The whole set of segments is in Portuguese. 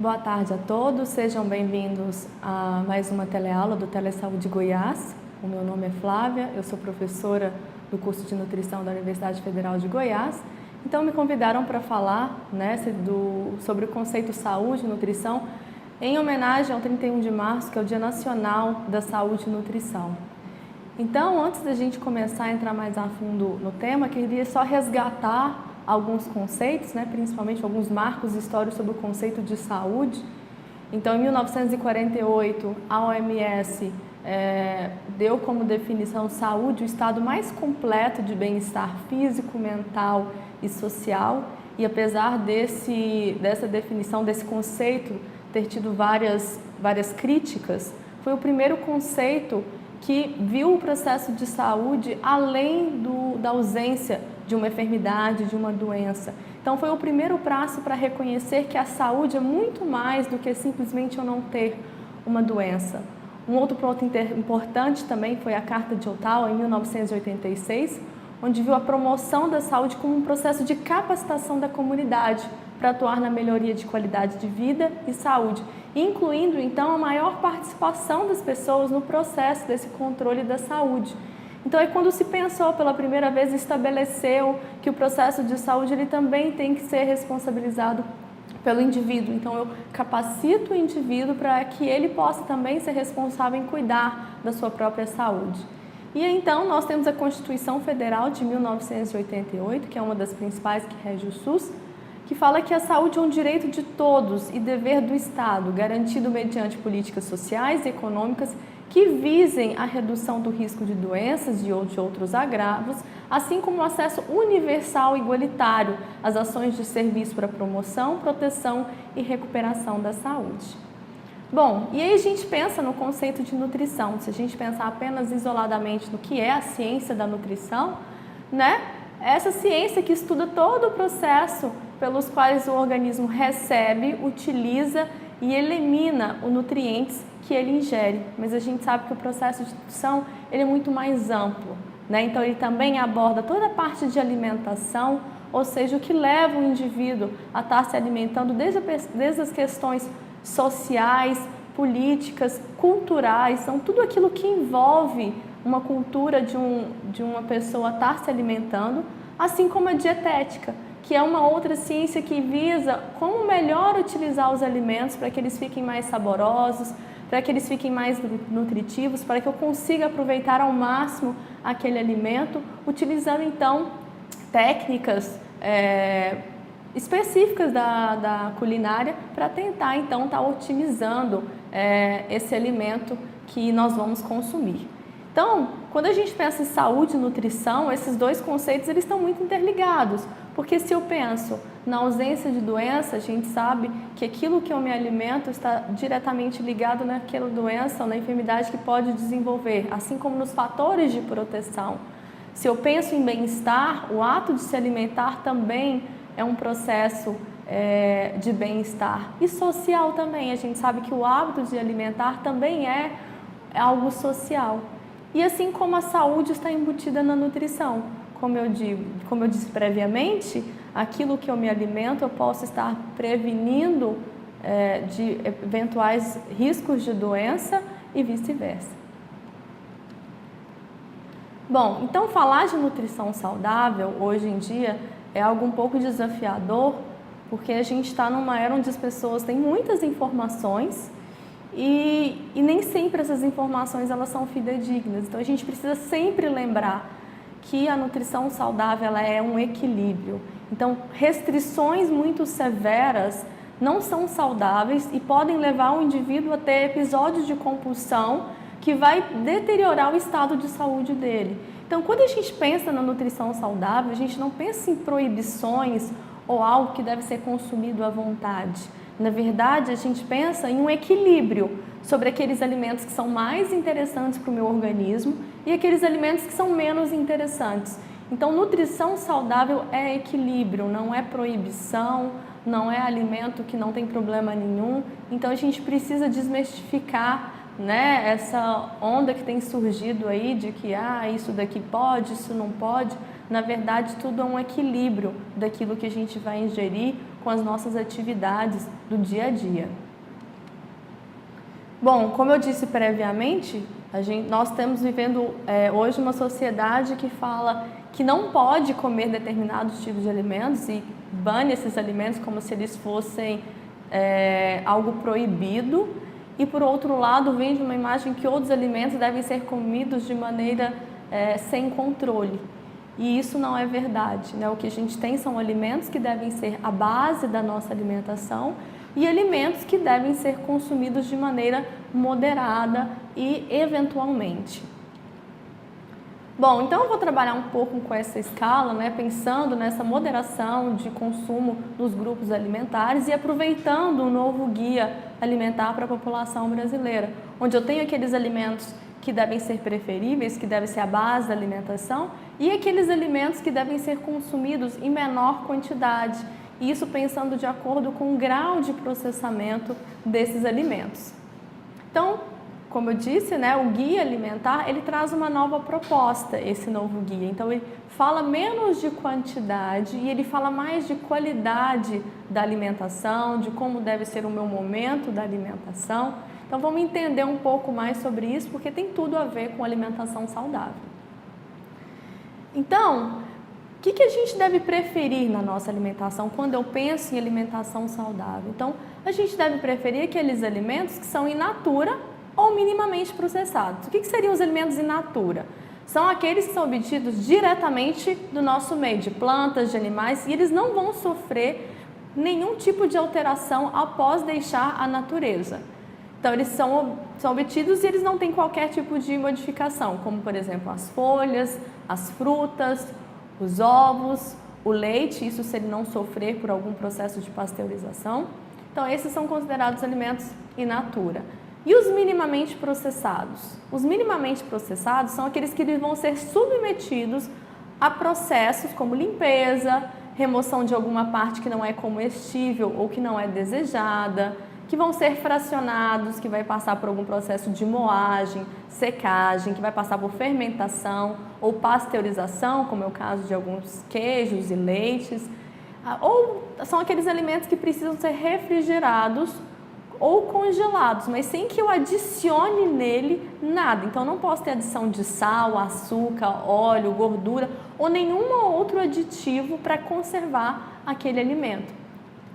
Boa tarde a todos, sejam bem-vindos a mais uma teleaula do Telesaúde Goiás. O meu nome é Flávia, eu sou professora do curso de nutrição da Universidade Federal de Goiás. Então me convidaram para falar sobre o conceito saúde e nutrição em homenagem ao 31 de março, que é o Dia Nacional da Saúde e Nutrição. Então, antes da gente começar a entrar mais a fundo no tema, queria só resgatar alguns conceitos, principalmente alguns marcos históricos sobre o conceito de saúde. Então, em 1948, a OMS deu como definição saúde o estado mais completo de bem-estar físico, mental e social. E apesar dessa definição, desse conceito ter tido várias críticas, foi o primeiro conceito que viu o processo de saúde além da ausência de uma enfermidade, de uma doença. Então foi o primeiro passo para reconhecer que a saúde é muito mais do que simplesmente eu não ter uma doença. Um outro ponto importante também foi a Carta de Ottawa, em 1986, onde viu a promoção da saúde como um processo de capacitação da comunidade para atuar na melhoria de qualidade de vida e saúde, incluindo então a maior participação das pessoas no processo desse controle da saúde. Então, quando se pensou pela primeira vez, estabeleceu que o processo de saúde ele também tem que ser responsabilizado pelo indivíduo. Então, eu capacito o indivíduo para que ele possa também ser responsável em cuidar da sua própria saúde. E então, nós temos a Constituição Federal de 1988, que é uma das principais que rege o SUS, que fala que a saúde é um direito de todos e dever do Estado, garantido mediante políticas sociais e econômicas que visem a redução do risco de doenças e de outros agravos, assim como o acesso universal e igualitário às ações de serviço para promoção, proteção e recuperação da saúde. Bom, e aí a gente pensa no conceito de nutrição. Se a gente pensar apenas isoladamente no que é a ciência da nutrição, essa ciência que estuda todo o processo pelos quais o organismo recebe, utiliza e elimina os nutrientes que ele ingere. Mas a gente sabe que o processo de nutrição ele é muito mais amplo, Então ele também aborda toda a parte de alimentação, ou seja, o que leva o indivíduo a estar se alimentando desde as questões sociais, políticas, culturais, são tudo aquilo que envolve uma cultura de uma pessoa estar se alimentando, assim como a dietética, que é uma outra ciência que visa como melhor utilizar os alimentos para que eles fiquem mais saborosos, para que eles fiquem mais nutritivos, para que eu consiga aproveitar ao máximo aquele alimento, utilizando então técnicas específicas da culinária para tentar então estar otimizando esse alimento que nós vamos consumir. Então, quando a gente pensa em saúde e nutrição, esses dois conceitos eles estão muito interligados, porque se eu penso na ausência de doença, a gente sabe que aquilo que eu me alimento está diretamente ligado naquela doença ou na enfermidade que pode desenvolver, assim como nos fatores de proteção. Se eu penso em bem-estar, o ato de se alimentar também é um processo de bem-estar. E social também, a gente sabe que o hábito de alimentar também é algo social. E assim como a saúde está embutida na nutrição, como eu disse previamente, aquilo que eu me alimento eu posso estar prevenindo de eventuais riscos de doença e vice-versa. Bom, então falar de nutrição saudável hoje em dia é algo um pouco desafiador, porque a gente está numa era onde as pessoas têm muitas informações e nem sempre essas informações elas são fidedignas. Então a gente precisa sempre lembrar que a nutrição saudável ela é um equilíbrio. Então restrições muito severas não são saudáveis e podem levar o indivíduo a ter episódios de compulsão que vai deteriorar o estado de saúde dele. Então quando a gente pensa na nutrição saudável, a gente não pensa em proibições ou algo que deve ser consumido à vontade. Na verdade, a gente pensa em um equilíbrio sobre aqueles alimentos que são mais interessantes para o meu organismo e aqueles alimentos que são menos interessantes. Então, nutrição saudável é equilíbrio, não é proibição, não é alimento que não tem problema nenhum. Então, a gente precisa desmistificar essa onda que tem surgido aí de que isso daqui pode, isso não pode. Na verdade, tudo é um equilíbrio daquilo que a gente vai ingerir, com as nossas atividades do dia a dia. Bom, como eu disse previamente, nós estamos vivendo hoje uma sociedade que fala que não pode comer determinados tipos de alimentos e bane esses alimentos como se eles fossem algo proibido. E, por outro lado, vende uma imagem que outros alimentos devem ser comidos de maneira sem controle. E isso não é verdade, né? O que a gente tem são alimentos que devem ser a base da nossa alimentação e alimentos que devem ser consumidos de maneira moderada e eventualmente. Bom, então eu vou trabalhar um pouco com essa escala, né, pensando nessa moderação de consumo nos grupos alimentares e aproveitando o novo guia alimentar para a população brasileira, onde eu tenho aqueles alimentos que devem ser preferíveis, que devem ser a base da alimentação, e aqueles alimentos que devem ser consumidos em menor quantidade, isso pensando de acordo com o grau de processamento desses alimentos. Então, como eu disse, né, o guia alimentar, ele traz uma nova proposta, esse novo guia. Então, ele fala menos de quantidade e ele fala mais de qualidade da alimentação, de como deve ser o meu momento da alimentação. Então, vamos entender um pouco mais sobre isso, porque tem tudo a ver com alimentação saudável. Então, o que a gente deve preferir na nossa alimentação quando eu penso em alimentação saudável? Então, a gente deve preferir aqueles alimentos que são in natura ou minimamente processados. O que seriam os alimentos in natura? São aqueles que são obtidos diretamente do nosso meio, de plantas, de animais, e eles não vão sofrer nenhum tipo de alteração após deixar a natureza. Então, eles são obtidos e eles não têm qualquer tipo de modificação, como, por exemplo, as folhas, as frutas, os ovos, o leite, isso se ele não sofrer por algum processo de pasteurização. Então, esses são considerados alimentos in natura. E os minimamente processados? Os minimamente processados são aqueles que vão ser submetidos a processos como limpeza, remoção de alguma parte que não é comestível ou que não é desejada, que vão ser fracionados, que vai passar por algum processo de moagem, secagem, que vai passar por fermentação ou pasteurização, como é o caso de alguns queijos e leites, ou são aqueles alimentos que precisam ser refrigerados ou congelados, mas sem que eu adicione nele nada. Então, não posso ter adição de sal, açúcar, óleo, gordura ou nenhum outro aditivo para conservar aquele alimento.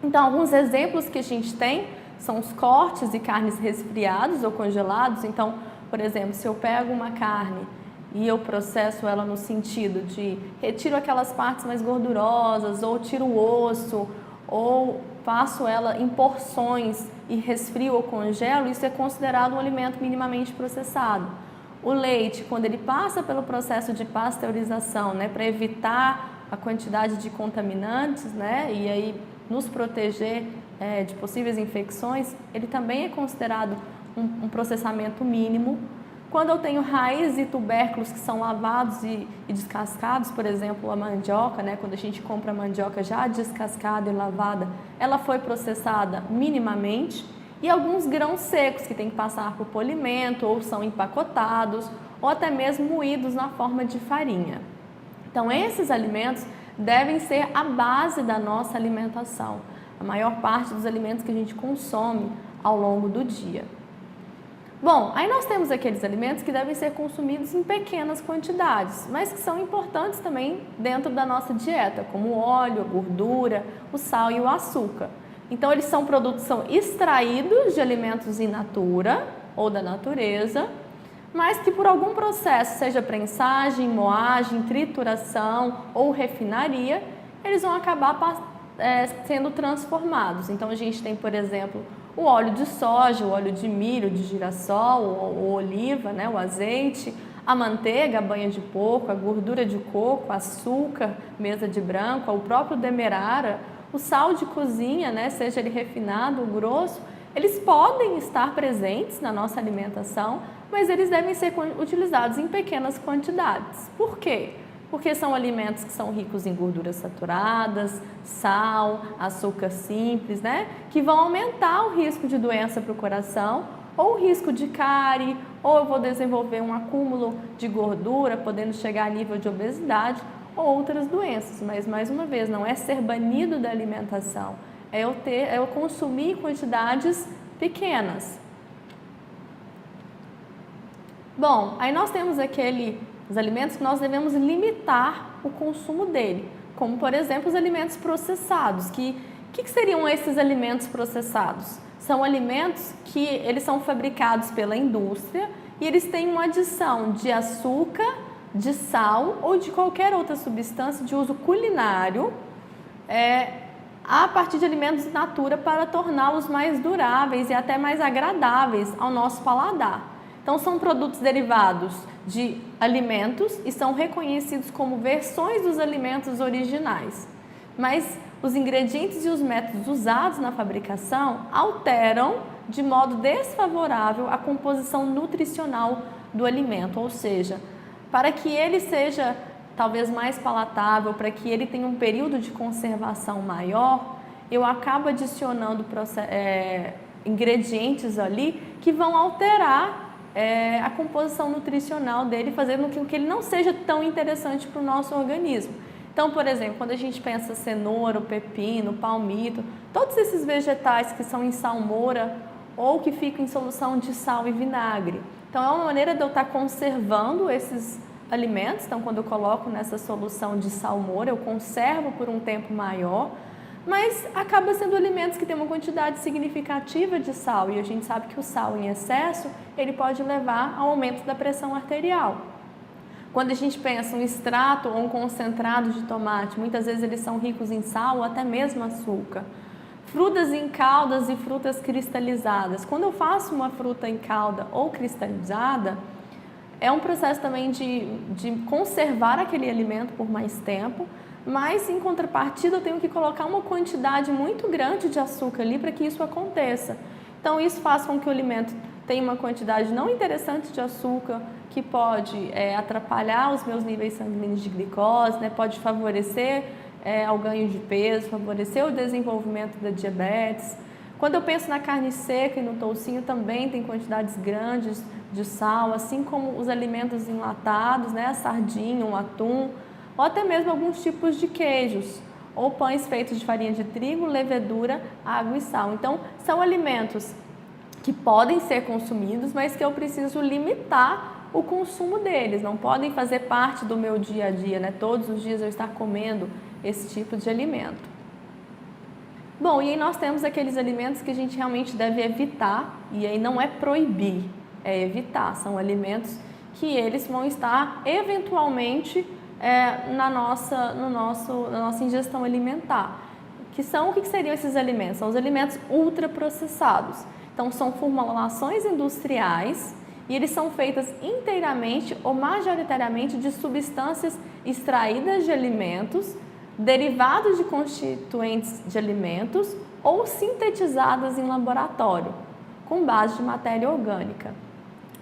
Então, alguns exemplos que a gente tem são os cortes e carnes resfriados ou congelados. Então, por exemplo, se eu pego uma carne e eu processo ela no sentido de retiro aquelas partes mais gordurosas, ou tiro o osso, ou faço ela em porções e resfrio ou congelo, isso é considerado um alimento minimamente processado. O leite, quando ele passa pelo processo de pasteurização, né, para evitar a quantidade de contaminantes, né, e aí nos proteger de possíveis infecções, ele também é considerado um processamento mínimo. Quando eu tenho raízes e tubérculos que são lavados e descascados, por exemplo, a mandioca, né, quando a gente compra a mandioca já descascada e lavada, ela foi processada minimamente. E alguns grãos secos que tem que passar por polimento ou são empacotados ou até mesmo moídos na forma de farinha. Então, esses alimentos devem ser a base da nossa alimentação, a maior parte dos alimentos que a gente consome ao longo do dia. Bom, aí nós temos aqueles alimentos que devem ser consumidos em pequenas quantidades, mas que são importantes também dentro da nossa dieta, como o óleo, a gordura, o sal e o açúcar. Então, eles são produtos que são extraídos de alimentos in natura ou da natureza, mas que por algum processo, seja prensagem, moagem, trituração ou refinaria, eles vão acabar sendo transformados. Então, a gente tem, por exemplo, o óleo de soja, o óleo de milho, de girassol, o oliva, né, o azeite, a manteiga, a banha de porco, a gordura de coco, açúcar, mesa de branco, o próprio demerara, o sal de cozinha, né, seja ele refinado ou grosso, eles podem estar presentes na nossa alimentação, mas eles devem ser utilizados em pequenas quantidades. Por quê? Porque são alimentos que são ricos em gorduras saturadas, sal, açúcar simples, né? Que vão aumentar o risco de doença para o coração, ou o risco de cárie, ou eu vou desenvolver um acúmulo de gordura, podendo chegar a nível de obesidade, ou outras doenças. Mas, mais uma vez, não é ser banido da alimentação, é eu consumir quantidades pequenas. Bom, aí nós temos os alimentos que nós devemos limitar o consumo dele, como por exemplo os alimentos processados. Que seriam esses alimentos processados? São alimentos que eles são fabricados pela indústria e eles têm uma adição de açúcar, de sal ou de qualquer outra substância de uso culinário a partir de alimentos in natura para torná-los mais duráveis e até mais agradáveis ao nosso paladar. Então, são produtos derivados de alimentos e são reconhecidos como versões dos alimentos originais. Mas os ingredientes e os métodos usados na fabricação alteram de modo desfavorável a composição nutricional do alimento, ou seja, para que ele seja talvez mais palatável, para que ele tenha um período de conservação maior, eu acabo adicionando ingredientes ali que vão alterar a composição nutricional dele, fazendo com que ele não seja tão interessante para o nosso organismo. Então, por exemplo, quando a gente pensa cenoura, pepino, palmito, todos esses vegetais que são em salmoura ou que ficam em solução de sal e vinagre. Então, é uma maneira de eu estar conservando esses alimentos. Então, quando eu coloco nessa solução de salmoura, eu conservo por um tempo maior, mas acaba sendo alimentos que têm uma quantidade significativa de sal, e a gente sabe que o sal em excesso, ele pode levar ao aumento da pressão arterial. Quando a gente pensa um extrato ou um concentrado de tomate, muitas vezes eles são ricos em sal ou até mesmo açúcar. Frutas em caldas e frutas cristalizadas. Quando eu faço uma fruta em calda ou cristalizada, é um processo também de conservar aquele alimento por mais tempo, mas em contrapartida eu tenho que colocar uma quantidade muito grande de açúcar ali para que isso aconteça. Então isso faz com que o alimento tenha uma quantidade não interessante de açúcar, que pode atrapalhar os meus níveis sanguíneos de glicose, né? Pode favorecer ao ganho de peso, favorecer o desenvolvimento da diabetes. Quando eu penso na carne seca e no toucinho, também tem quantidades grandes de sal, assim como os alimentos enlatados, né? A sardinha, o atum, ou até mesmo alguns tipos de queijos, ou pães feitos de farinha de trigo, levedura, água e sal. Então, são alimentos que podem ser consumidos, mas que eu preciso limitar o consumo deles, não podem fazer parte do meu dia a dia, né? Todos os dias eu estar comendo esse tipo de alimento. Bom, e aí nós temos aqueles alimentos que a gente realmente deve evitar, e aí não é proibir, é evitar. São alimentos que eles vão estar eventualmente na nossa ingestão alimentar. O que seriam esses alimentos? São os alimentos ultraprocessados. Então, são formulações industriais e eles são feitas inteiramente ou majoritariamente de substâncias extraídas de alimentos, derivados de constituintes de alimentos ou sintetizadas em laboratório, com base de matéria orgânica,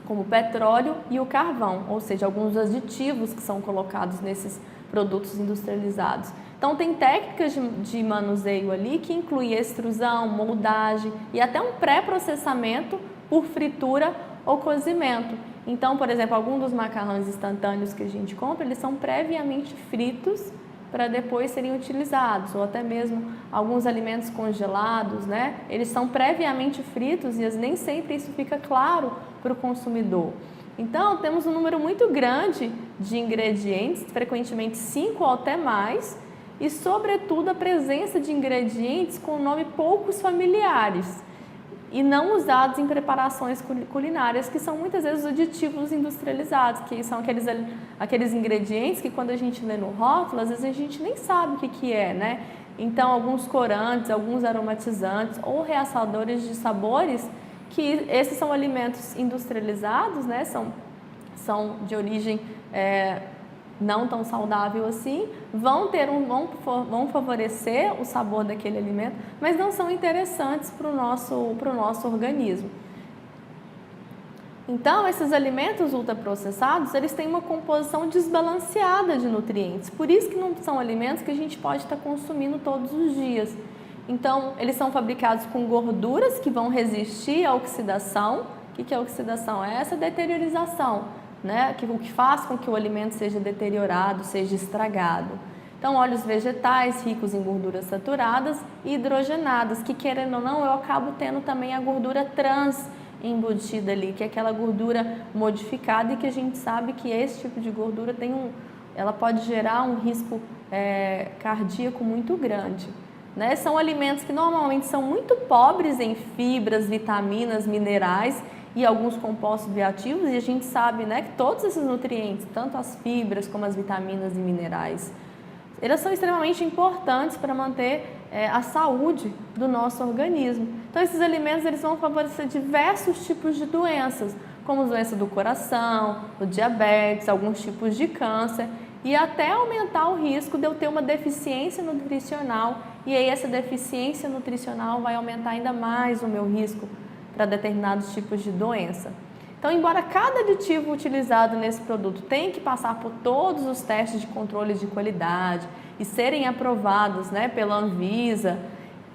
como o petróleo e o carvão, ou seja, alguns aditivos que são colocados nesses produtos industrializados. Então, tem técnicas de manuseio ali que incluem extrusão, moldagem e até um pré-processamento por fritura ou cozimento. Então, por exemplo, alguns dos macarrões instantâneos que a gente compra, eles são previamente fritos para depois serem utilizados, ou até mesmo alguns alimentos congelados, né? Eles são previamente fritos e nem sempre isso fica claro para o consumidor. Então, temos um número muito grande de ingredientes, frequentemente 5 ou até mais, e, sobretudo, a presença de ingredientes com nome poucos familiares e não usados em preparações culinárias, que são muitas vezes aditivos industrializados, que são aqueles ingredientes que quando a gente lê no rótulo, às vezes a gente nem sabe o que é, né? Então, alguns corantes, alguns aromatizantes ou realçadores de sabores, que esses são alimentos industrializados, né? São de origem não tão saudável assim, vão favorecer o sabor daquele alimento, mas não são interessantes para o nosso organismo. Então, esses alimentos ultraprocessados, eles têm uma composição desbalanceada de nutrientes, por isso que não são alimentos que a gente pode estar consumindo todos os dias. Então, eles são fabricados com gorduras que vão resistir à oxidação. O que é oxidação? É essa deteriorização, né? O que faz com que o alimento seja deteriorado, seja estragado. Então, óleos vegetais ricos em gorduras saturadas e hidrogenadas, que querendo ou não, eu acabo tendo também a gordura trans embutida ali, que é aquela gordura modificada e que a gente sabe que esse tipo de gordura ela pode gerar um risco cardíaco muito grande. Né? São alimentos que normalmente são muito pobres em fibras, vitaminas, minerais e alguns compostos bioativos, e a gente sabe, né, que todos esses nutrientes, tanto as fibras como as vitaminas e minerais, eles são extremamente importantes para manter a saúde do nosso organismo. Então, esses alimentos eles vão favorecer diversos tipos de doenças, como doença do coração, o diabetes, alguns tipos de câncer, e até aumentar o risco de eu ter uma deficiência nutricional, e aí essa deficiência nutricional vai aumentar ainda mais o meu risco para determinados tipos de doença. Então, embora cada aditivo utilizado nesse produto tenha que passar por todos os testes de controle de qualidade e serem aprovados, né, pela Anvisa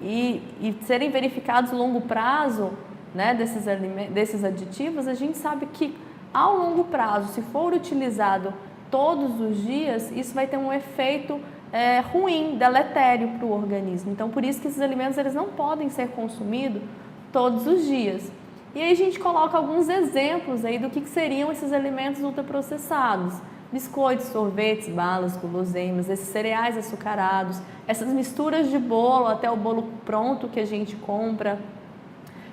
e serem verificados a longo prazo, né, desses aditivos, a gente sabe que ao longo prazo, se for utilizado todos os dias, isso vai ter um efeito ruim, deletério para o organismo. Então, por isso que esses alimentos eles não podem ser consumidos todos os dias. E aí a gente coloca alguns exemplos aí do que seriam esses alimentos ultraprocessados. Biscoitos, sorvetes, balas, guloseimas, esses cereais açucarados, essas misturas de bolo, até o bolo pronto que a gente compra,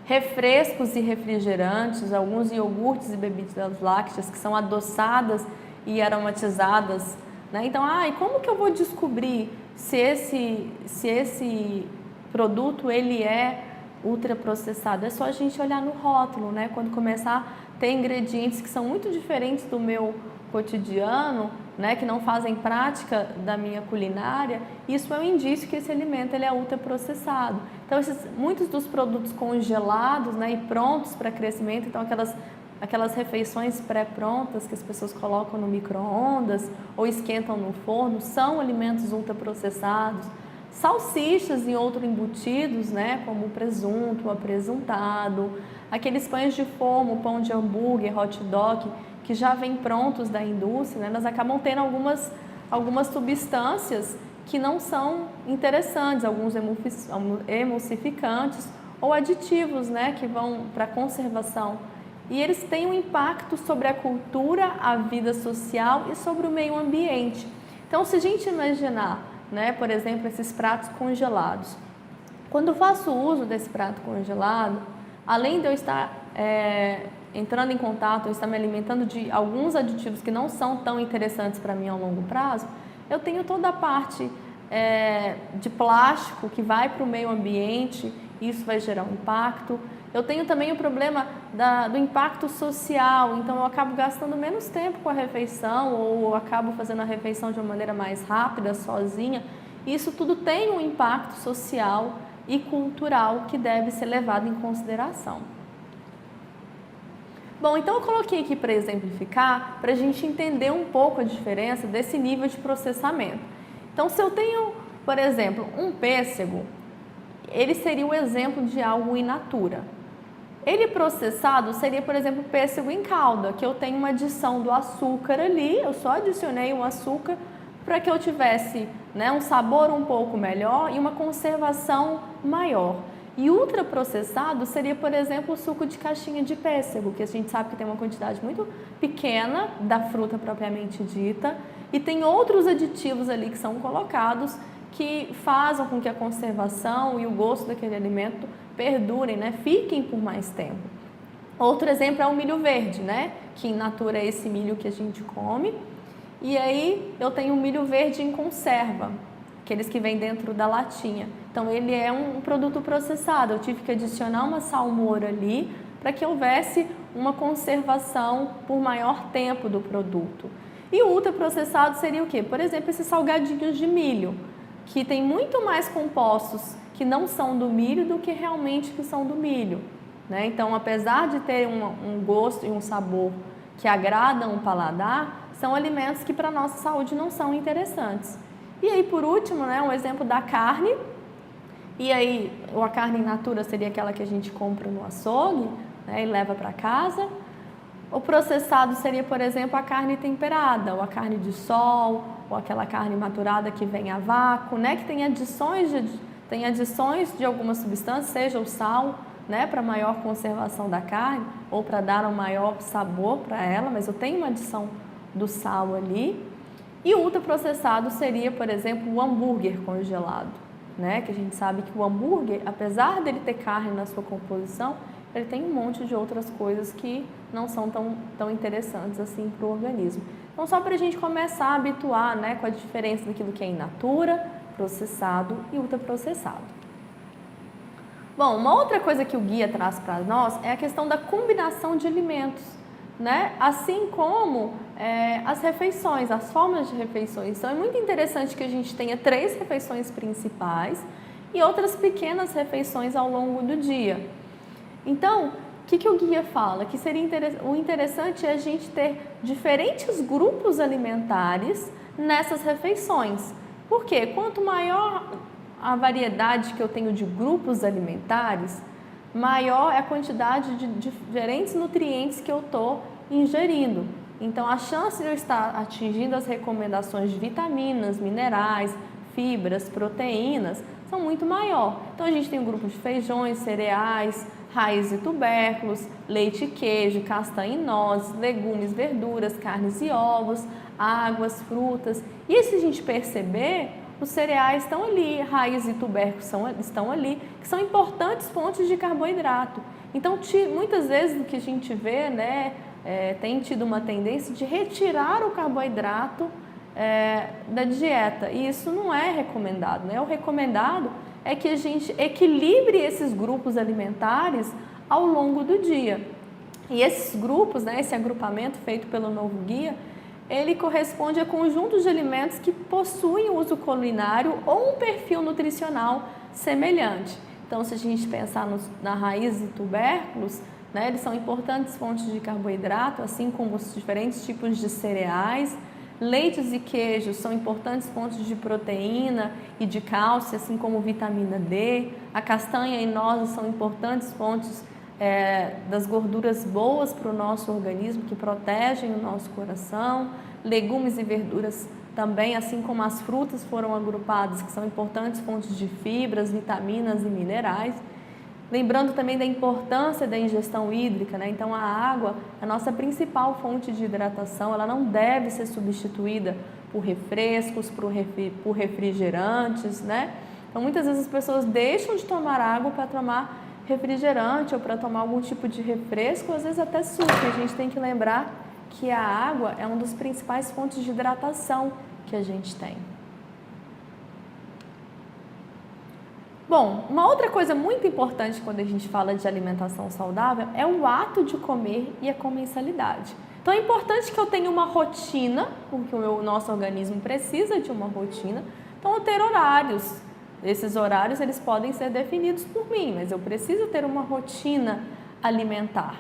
refrescos e refrigerantes, alguns iogurtes e bebidas lácteas que são adoçadas e aromatizadas. Né? Então, e como que eu vou descobrir se esse produto ele é ultraprocessado? É só a gente olhar no rótulo, né? Quando começar a ter ingredientes que são muito diferentes do meu cotidiano, né? Que não fazem prática da minha culinária, isso é um indício que esse alimento ele é ultraprocessado. Então, muitos dos produtos congelados, né? E prontos para crescimento, então aquelas refeições pré-prontas que as pessoas colocam no micro-ondas ou esquentam no forno, são alimentos ultraprocessados. Salsichas e outros embutidos, né, como o presunto, o apresuntado, aqueles pães de forma, pão de hambúrguer, hot dog, que já vêm prontos da indústria, né, elas acabam tendo algumas substâncias que não são interessantes, alguns emulsificantes ou aditivos, né, que vão para conservação. E eles têm um impacto sobre a cultura, a vida social e sobre o meio ambiente. Então, se a gente imaginar, né, por exemplo, esses pratos congelados. Quando eu faço uso desse prato congelado, além de eu estar entrando em contato, eu estar me alimentando de alguns aditivos que não são tão interessantes para mim ao longo prazo, eu tenho toda a parte de plástico que vai para o meio ambiente, isso vai gerar um impacto. Eu tenho também o problema do impacto social, então eu acabo gastando menos tempo com a refeição ou acabo fazendo a refeição de uma maneira mais rápida, sozinha. Isso tudo tem um impacto social e cultural que deve ser levado em consideração. Bom, então eu coloquei aqui para exemplificar, para a gente entender um pouco a diferença desse nível de processamento. Então, se eu tenho, por exemplo, um pêssego, ele seria o exemplo de algo in natura. Ele processado seria, por exemplo, pêssego em calda, que eu tenho uma adição do açúcar ali, eu só adicionei o açúcar para que eu tivesse, né, um sabor um pouco melhor e uma conservação maior. E ultraprocessado seria, por exemplo, o suco de caixinha de pêssego, que a gente sabe que tem uma quantidade muito pequena da fruta propriamente dita, e tem outros aditivos ali que são colocados que fazem com que a conservação e o gosto daquele alimento perdurem, né? Fiquem por mais tempo. Outro exemplo é o milho verde, né? Que in natura é esse milho que a gente come. E aí eu tenho o milho verde em conserva, aqueles que vêm dentro da latinha. Então ele é um produto processado, eu tive que adicionar uma salmoura ali para que houvesse uma conservação por maior tempo do produto. E o ultraprocessado seria o quê? Por exemplo, esses salgadinhos de milho, que tem muito mais compostos que não são do milho do que realmente que são do milho, né? Então, apesar de ter um gosto e um sabor que agradam o paladar, são alimentos que para a nossa saúde não são interessantes. E aí, por último, né, um exemplo da carne. E aí, a carne in natura seria aquela que a gente compra no açougue, né, e leva para casa. O processado seria, por exemplo, a carne temperada, ou a carne de sol, ou aquela carne maturada que vem a vácuo, né? Que tem adições de algumas substâncias, seja o sal, né? Para maior conservação da carne, ou para dar um maior sabor para ela, mas eu tenho uma adição do sal ali. E o ultraprocessado seria, por exemplo, o hambúrguer congelado, né? Que a gente sabe que o hambúrguer, apesar dele ter carne na sua composição, ele tem um monte de outras coisas que não são tão interessantes assim para o organismo. Então, só para a gente começar a habituar, né, com a diferença daquilo que é in natura, processado e ultraprocessado. Bom, uma outra coisa que o guia traz para nós é a questão da combinação de alimentos, né? Assim como as refeições, as formas de refeições. Então, é muito interessante que a gente tenha 3 refeições principais e outras pequenas refeições ao longo do dia. Então, o que o guia fala? Que seria o interessante é a gente ter diferentes grupos alimentares nessas refeições. Por quê? Quanto maior a variedade que eu tenho de grupos alimentares, maior é a quantidade de diferentes nutrientes que eu estou ingerindo. Então, a chance de eu estar atingindo as recomendações de vitaminas, minerais, fibras, proteínas, são muito maior. Então, a gente tem um grupo de feijões, cereais, raízes e tubérculos, leite e queijo, castanha e nozes, legumes, verduras, carnes e ovos, águas, frutas. E se a gente perceber, os cereais estão ali, raízes e tubérculos estão ali, que são importantes fontes de carboidrato. Então, muitas vezes o que a gente vê, né, tem tido uma tendência de retirar o carboidrato da dieta, e isso não é recomendado, né? O recomendado é que a gente equilibre esses grupos alimentares ao longo do dia. E esses grupos, né, esse agrupamento feito pelo novo guia, ele corresponde a conjuntos de alimentos que possuem uso culinário ou um perfil nutricional semelhante. Então, se a gente pensar na raiz e tubérculos, né, eles são importantes fontes de carboidrato, assim como os diferentes tipos de cereais. Leites e queijos são importantes fontes de proteína e de cálcio, assim como vitamina D. A castanha e nozes são importantes fontes das gorduras boas para o nosso organismo, que protegem o nosso coração. Legumes e verduras também, assim como as frutas foram agrupadas, que são importantes fontes de fibras, vitaminas e minerais. Lembrando também da importância da ingestão hídrica, né? Então, a água é a nossa principal fonte de hidratação, ela não deve ser substituída por refrescos, por refrigerantes, né? Então, muitas vezes as pessoas deixam de tomar água para tomar refrigerante ou para tomar algum tipo de refresco, às vezes até suco. A gente tem que lembrar que a água é uma das principais fontes de hidratação que a gente tem. Bom, uma outra coisa muito importante quando a gente fala de alimentação saudável é o ato de comer e a comensalidade. Então é importante que eu tenha uma rotina, porque o nosso organismo precisa de uma rotina, então eu ter horários. Esses horários eles podem ser definidos por mim, mas eu preciso ter uma rotina alimentar.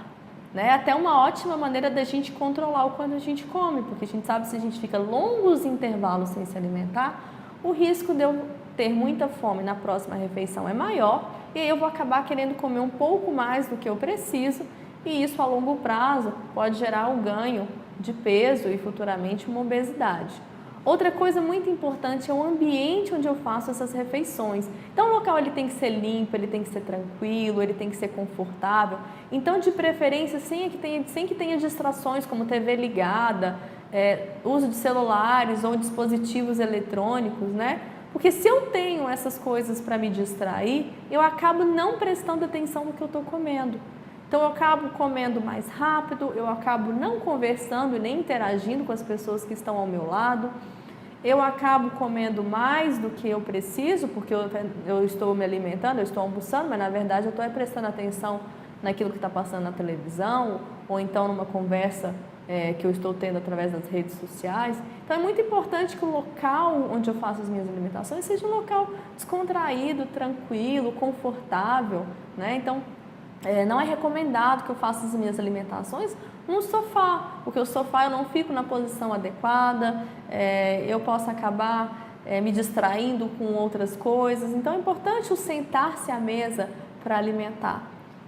Né? Até uma ótima maneira da gente controlar o quanto a gente come, porque a gente sabe que se a gente fica longos intervalos sem se alimentar, o risco de eu ter muita fome na próxima refeição é maior e aí eu vou acabar querendo comer um pouco mais do que eu preciso e isso a longo prazo pode gerar um ganho de peso e futuramente uma obesidade. Outra coisa muito importante é o ambiente onde eu faço essas refeições. Então o local ele tem que ser limpo, ele tem que ser tranquilo, ele tem que ser confortável. Então de preferência sem que tenha distrações como TV ligada, uso de celulares ou dispositivos eletrônicos, né? Porque se eu tenho essas coisas para me distrair, eu acabo não prestando atenção no que eu estou comendo. Então eu acabo comendo mais rápido, eu acabo não conversando e nem interagindo com as pessoas que estão ao meu lado. Eu acabo comendo mais do que eu preciso, porque eu estou me alimentando, eu estou almoçando, mas na verdade eu estou prestando atenção naquilo que está passando na televisão, ou então numa conversa que eu estou tendo através das redes sociais. Então é muito importante que o local onde eu faço as minhas alimentações seja um local descontraído, tranquilo, confortável, né? Então não é recomendado que eu faça as minhas alimentações no sofá, porque o sofá eu não fico na posição adequada, eu posso acabar me distraindo com outras coisas. Então é importante o sentar-se à mesa para alimentar.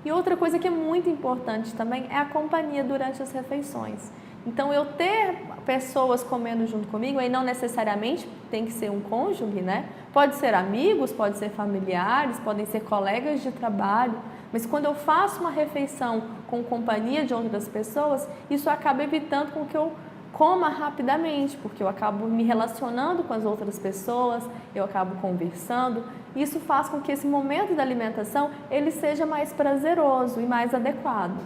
E outra coisa que é muito importante também é a companhia durante as refeições. Então, eu ter pessoas comendo junto comigo, aí não necessariamente tem que ser um cônjuge, né? Pode ser amigos, pode ser familiares, podem ser colegas de trabalho, mas quando eu faço uma refeição com companhia de outras pessoas, isso acaba evitando com que eu coma rapidamente, porque eu acabo me relacionando com as outras pessoas, eu acabo conversando. Isso faz com que esse momento da alimentação ele seja mais prazeroso e mais adequado.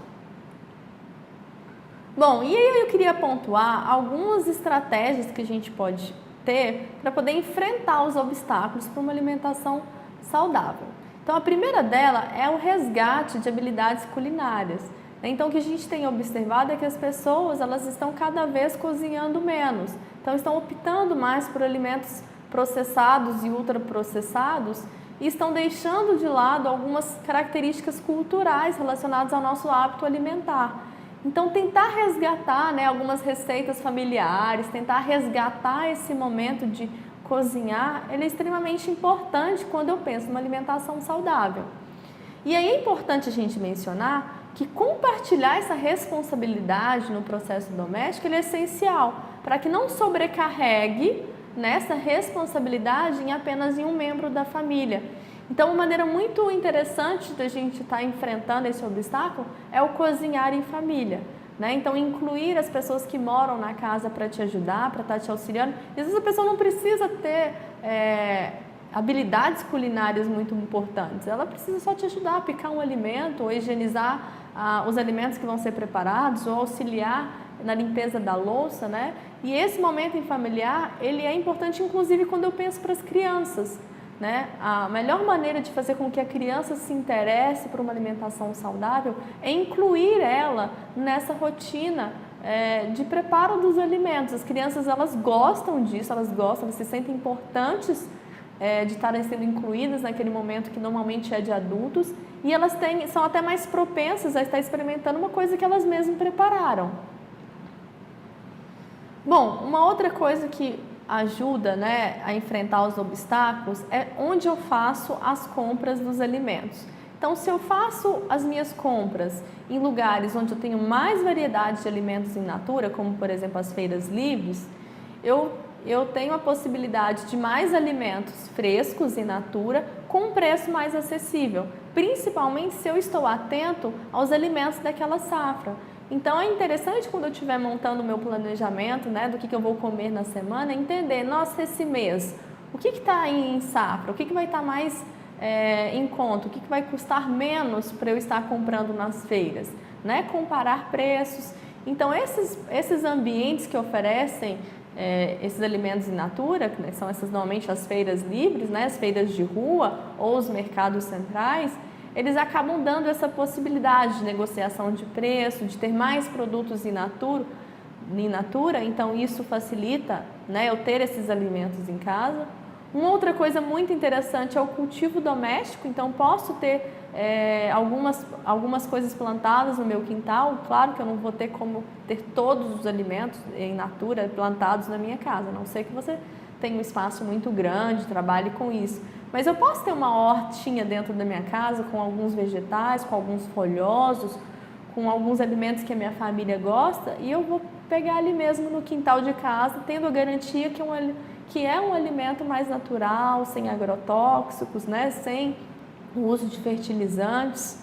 Bom, e aí eu queria pontuar algumas estratégias que a gente pode ter para poder enfrentar os obstáculos para uma alimentação saudável. Então, a primeira dela é o resgate de habilidades culinárias. Então, o que a gente tem observado é que as pessoas elas estão cada vez cozinhando menos. Então, estão optando mais por alimentos processados e ultraprocessados e estão deixando de lado algumas características culturais relacionadas ao nosso hábito alimentar. Então, tentar resgatar, né, algumas receitas familiares, tentar resgatar esse momento de cozinhar, ele é extremamente importante quando eu penso numa alimentação saudável. E aí é importante a gente mencionar que compartilhar essa responsabilidade no processo doméstico ele é essencial, para que não sobrecarregue nessa responsabilidade em apenas um membro da família. Então, uma maneira muito interessante da gente estar enfrentando esse obstáculo é o cozinhar em família, né? Então, incluir as pessoas que moram na casa para te ajudar, para estar te auxiliando. E às vezes a pessoa não precisa ter habilidades culinárias muito importantes, ela precisa só te ajudar a picar um alimento ou higienizar os alimentos que vão ser preparados ou auxiliar na limpeza da louça, né? E esse momento em familiar, ele é importante inclusive quando eu penso para as crianças, né? A melhor maneira de fazer com que a criança se interesse por uma alimentação saudável é incluir ela nessa rotina de preparo dos alimentos. As crianças elas gostam disso, elas se sentem importantes de estarem sendo incluídas naquele momento que normalmente é de adultos e elas são até mais propensas a estar experimentando uma coisa que elas mesmas prepararam. Bom, uma outra coisa que ajuda, né, a enfrentar os obstáculos é onde eu faço as compras dos alimentos. Então, se eu faço as minhas compras em lugares onde eu tenho mais variedade de alimentos in natura, como por exemplo as feiras livres, eu tenho a possibilidade de mais alimentos frescos in natura com um preço mais acessível, principalmente se eu estou atento aos alimentos daquela safra. Então, é interessante quando eu estiver montando o meu planejamento, né, do que eu vou comer na semana, entender, nossa, esse mês, o que está em safra, o que vai estar mais em conta, o que vai custar menos para eu estar comprando nas feiras, né? Comparar preços. Então, esses ambientes que oferecem esses alimentos in natura, que são normalmente as feiras livres, né, as feiras de rua ou os mercados centrais, eles acabam dando essa possibilidade de negociação de preço, de ter mais produtos in natura, então isso facilita, né, eu ter esses alimentos em casa. Uma outra coisa muito interessante é o cultivo doméstico, então posso ter algumas coisas plantadas no meu quintal. Claro que eu não vou ter como ter todos os alimentos in natura plantados na minha casa, a não ser que você tenha um espaço muito grande, trabalhe com isso. Mas eu posso ter uma hortinha dentro da minha casa com alguns vegetais, com alguns folhosos, com alguns alimentos que a minha família gosta e eu vou pegar ali mesmo no quintal de casa, tendo a garantia que é um alimento mais natural, sem agrotóxicos, né? Sem o uso de fertilizantes.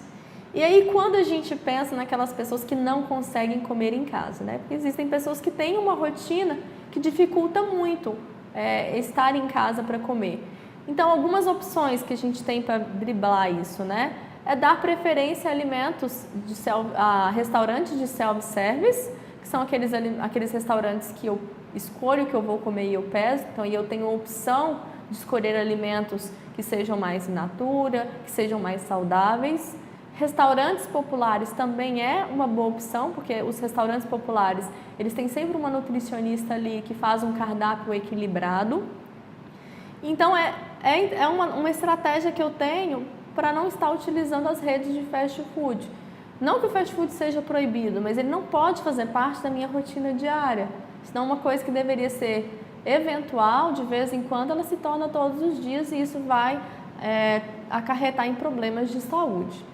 E aí quando a gente pensa naquelas pessoas que não conseguem comer em casa, né? Porque existem pessoas que têm uma rotina que dificulta muito estar em casa para comer. Então, algumas opções que a gente tem para driblar isso, né? É dar preferência a alimentos a restaurantes de self-service, que são aqueles restaurantes que eu escolho o que eu vou comer e eu peso. Então, eu tenho a opção de escolher alimentos que sejam mais in natura, que sejam mais saudáveis. Restaurantes populares também é uma boa opção, porque os restaurantes populares, eles têm sempre uma nutricionista ali que faz um cardápio equilibrado. Então, uma estratégia que eu tenho para não estar utilizando as redes de fast food. Não que o fast food seja proibido, mas ele não pode fazer parte da minha rotina diária. Senão, uma coisa que deveria ser eventual, de vez em quando, ela se torna todos os dias e isso vai acarretar em problemas de saúde.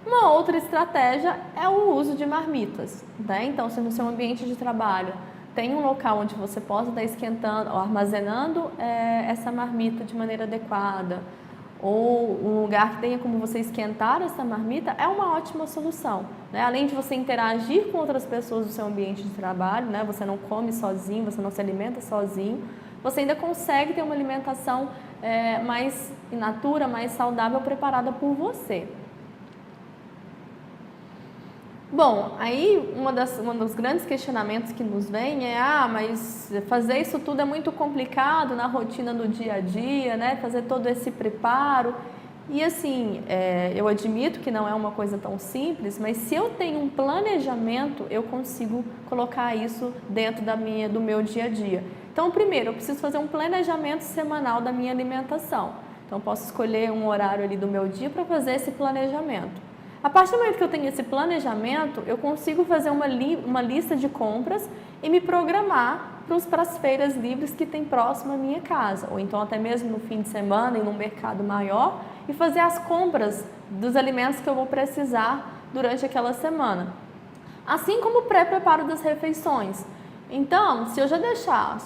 Uma outra estratégia é o uso de marmitas, né? Então, se no seu ambiente de trabalho tem um local onde você possa estar esquentando ou armazenando essa marmita de maneira adequada, ou um lugar que tenha como você esquentar essa marmita, é uma ótima solução, né? Além de você interagir com outras pessoas do seu ambiente de trabalho, né? Você não come sozinho, você não se alimenta sozinho, você ainda consegue ter uma alimentação mais in natura, mais saudável, preparada por você. Bom, aí um dos grandes questionamentos que nos vem é: mas fazer isso tudo é muito complicado na rotina do dia a dia, né? Fazer todo esse preparo. E assim, eu admito que não é uma coisa tão simples, mas se eu tenho um planejamento, eu consigo colocar isso dentro do meu dia a dia. Então, primeiro, eu preciso fazer um planejamento semanal da minha alimentação. Então, eu posso escolher um horário ali do meu dia para fazer esse planejamento. A partir do momento que eu tenho esse planejamento, eu consigo fazer uma lista de compras e me programar para as feiras livres que tem próximo à minha casa, ou então até mesmo no fim de semana, em um mercado maior, e fazer as compras dos alimentos que eu vou precisar durante aquela semana. Assim como o pré-preparo das refeições. Então, se eu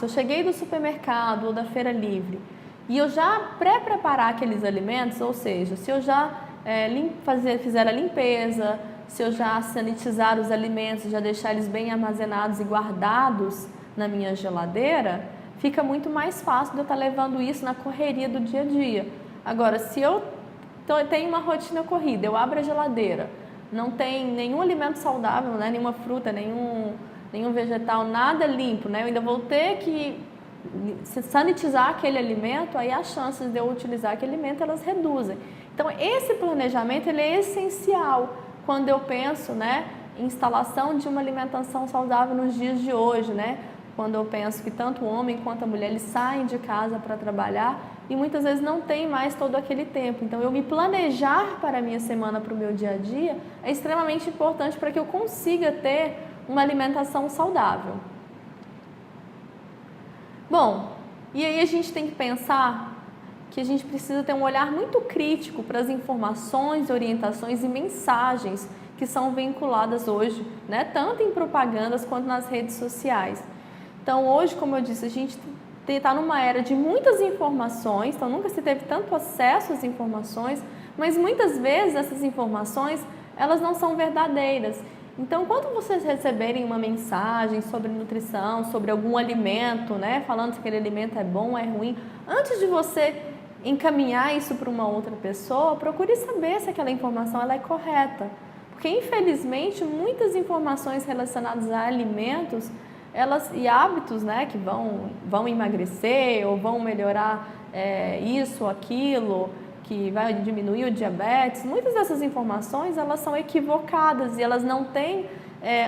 cheguei do supermercado ou da feira livre e eu já pré-preparar aqueles alimentos, ou seja, se eu já fizer a limpeza, se eu já sanitizar os alimentos, já deixar eles bem armazenados e guardados na minha geladeira, fica muito mais fácil de eu estar levando isso na correria do dia a dia. Agora, se eu tenho uma rotina corrida, eu abro a geladeira, não tem nenhum alimento saudável, né, nenhuma fruta, nenhum vegetal, nada limpo, né, eu ainda vou ter que sanitizar aquele alimento, aí as chances de eu utilizar aquele alimento, elas reduzem. Então, esse planejamento ele é essencial quando eu penso, né, em instalação de uma alimentação saudável nos dias de hoje, né? Quando eu penso que tanto o homem quanto a mulher eles saem de casa para trabalhar e muitas vezes não tem mais todo aquele tempo. Então, eu me planejar para a minha semana, para o meu dia a dia, é extremamente importante para que eu consiga ter uma alimentação saudável. Bom, e aí a gente tem que pensar que a gente precisa ter um olhar muito crítico para as informações, orientações e mensagens que são vinculadas hoje, né, tanto em propagandas quanto nas redes sociais. Então, hoje, como eu disse, a gente está numa era de muitas informações, então nunca se teve tanto acesso às informações, mas muitas vezes essas informações, elas não são verdadeiras. Então, quando vocês receberem uma mensagem sobre nutrição, sobre algum alimento, né, falando se aquele alimento é bom ou é ruim, antes de você encaminhar isso para uma outra pessoa, procure saber se aquela informação ela é correta. Porque, infelizmente, muitas informações relacionadas a alimentos e hábitos, né, que vão emagrecer ou vão melhorar isso ou aquilo, que vai diminuir o diabetes, muitas dessas informações elas são equivocadas e elas não têm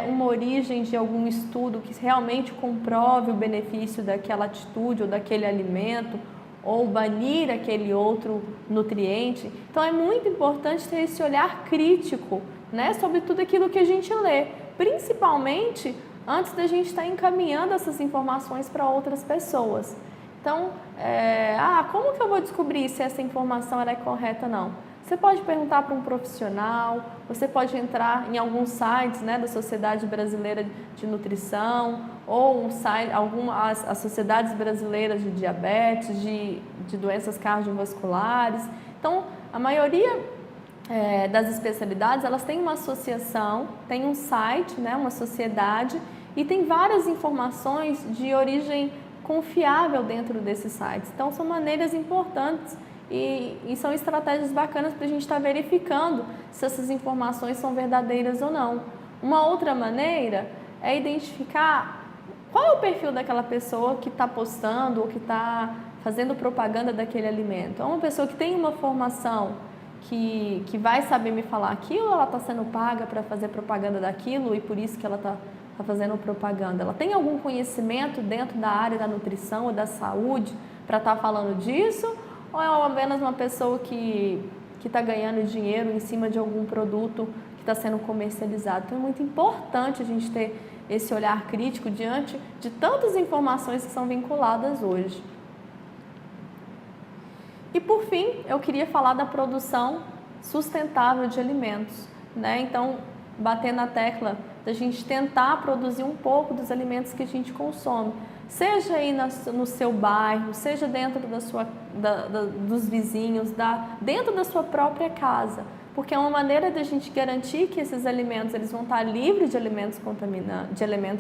uma origem de algum estudo que realmente comprove o benefício daquela atitude ou daquele alimento, ou banir aquele outro nutriente. Então, é muito importante ter esse olhar crítico, né, sobre tudo aquilo que a gente lê, principalmente antes da gente estar encaminhando essas informações para outras pessoas. Então, como que eu vou descobrir se essa informação ela é correta ou não? Você pode perguntar para um profissional, você pode entrar em alguns sites, né, da Sociedade Brasileira de Nutrição, ou as sociedades brasileiras de diabetes, de doenças cardiovasculares. Então, a maioria das especialidades, elas têm uma associação, tem um site, né, uma sociedade, e tem várias informações de origem confiável dentro desses sites. Então, são maneiras importantes e são estratégias bacanas para a gente estar verificando se essas informações são verdadeiras ou não. Uma outra maneira é identificar qual é o perfil daquela pessoa que está postando ou que está fazendo propaganda daquele alimento. É uma pessoa que tem uma formação que vai saber me falar aquilo, ou ela está sendo paga para fazer propaganda daquilo e por isso que ela está fazendo propaganda? Ela tem algum conhecimento dentro da área da nutrição ou da saúde para estar falando disso? Ou é apenas uma pessoa que está ganhando dinheiro em cima de algum produto que está sendo comercializado? Então, é muito importante a gente ter esse olhar crítico diante de tantas informações que são vinculadas hoje. E, por fim, eu queria falar da produção sustentável de alimentos. né? Então, bater na tecla da gente tentar produzir um pouco dos alimentos que a gente consome, seja aí no seu bairro, seja dentro dos vizinhos, dentro da sua própria casa, porque é uma maneira de a gente garantir que esses alimentos eles vão estar livres de elementos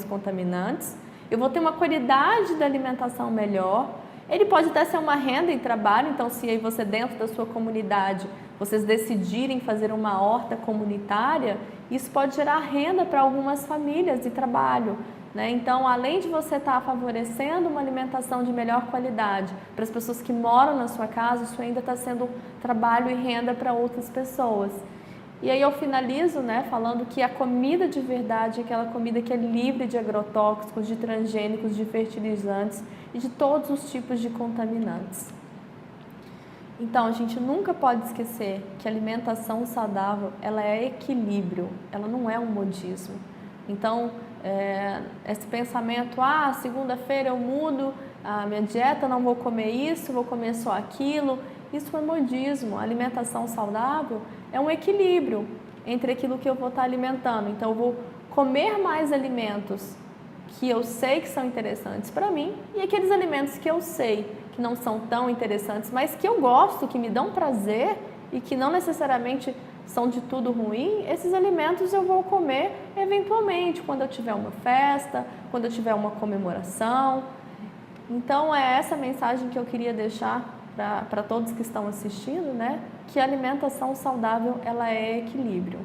contaminantes, eu vou ter uma qualidade da alimentação melhor. Ele pode até ser uma renda em trabalho, então se aí você dentro da sua comunidade, vocês decidirem fazer uma horta comunitária, isso pode gerar renda para algumas famílias de trabalho, né? Então, além de você estar favorecendo uma alimentação de melhor qualidade para as pessoas que moram na sua casa, isso ainda está sendo trabalho e renda para outras pessoas. E aí eu finalizo, né, falando que a comida de verdade é aquela comida que é livre de agrotóxicos, de transgênicos, de fertilizantes e de todos os tipos de contaminantes. Então, a gente nunca pode esquecer que a alimentação saudável, ela é equilíbrio, ela não é um modismo. Então, esse pensamento, segunda-feira eu mudo a minha dieta, não vou comer isso, vou comer só aquilo, isso é modismo. A alimentação saudável é um equilíbrio entre aquilo que eu vou estar alimentando. Então, eu vou comer mais alimentos que eu sei que são interessantes para mim e aqueles alimentos que eu sei que não são tão interessantes, mas que eu gosto, que me dão prazer e que não necessariamente são de tudo ruim, esses alimentos eu vou comer eventualmente, quando eu tiver uma festa, quando eu tiver uma comemoração. Então, é essa mensagem que eu queria deixar para todos que estão assistindo, né? Que a alimentação saudável, ela é equilíbrio.